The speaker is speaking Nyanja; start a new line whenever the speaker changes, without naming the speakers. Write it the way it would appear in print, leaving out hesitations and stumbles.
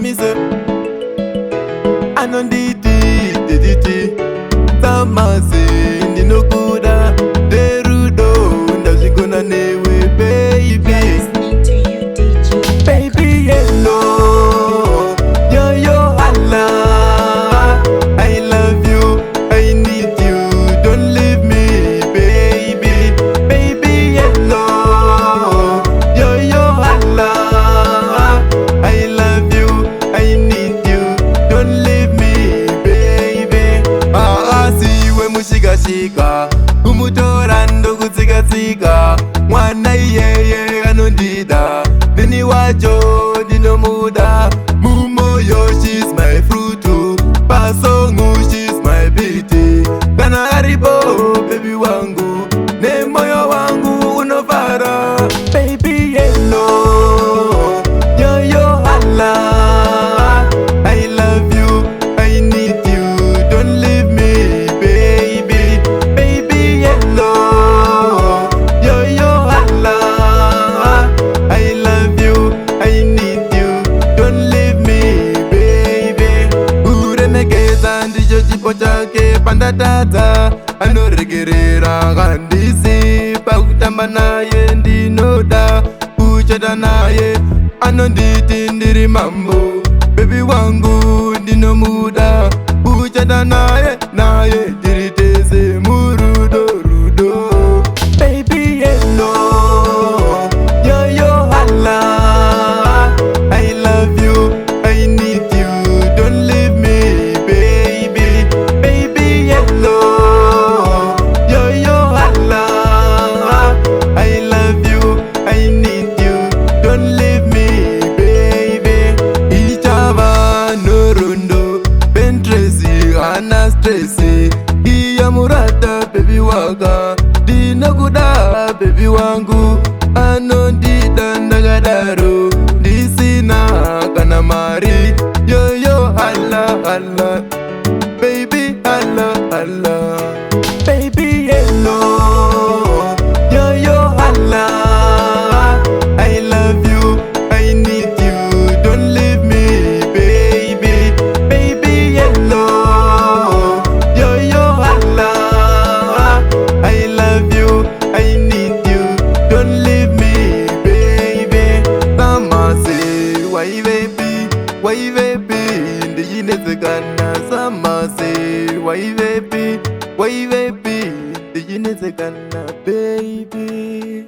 promise anonditi titi tamase ndinokuda derudo ndazvigona newe baby. Baby hello yo Allah, I love you, I need you, don't leave me baby. Baby hello yo Allah, I love you, I need you, don't leave me baby. Siwe mushikashika kumutora ndokutsikatsika mwana iyeye anondida ndini wacho ndinomuda mumoyo she's my fruit pasongu she's my beauty kana aripo baby wangu nemoyo wangu unofara. Baby hello yo Allah, I love you, I need you, don't leave me baby. Baby hello yo Allah, I love you, I need you, don't leave me baby. Uremekeza ndicho chipo chake pandatadza anoregerera handisi pakutamba naye ndinoda kuchata naye anonditi ndiri mambo baby wangu ndinomuda kuchata naye tiri tese murudo rudo. Baby hello yo Allah, I love you, I need you, don't leave me baby. Baby hello yo Allah, I love you, I need you, don't leave me baby. Ichava norundo bentresi ana stresi iya murata baby waka dinakuda baby wangu anondida ndagadaro ndisina kana mari yo Allah baby Allah. Baby hello yo Allah, I love you, I need you, don't leave me baby. Baby hello yo Allah, I love you, I need you, don't leave me baby. Samase why baby ndiyinezekana samase why baby ndiyinezekana baby.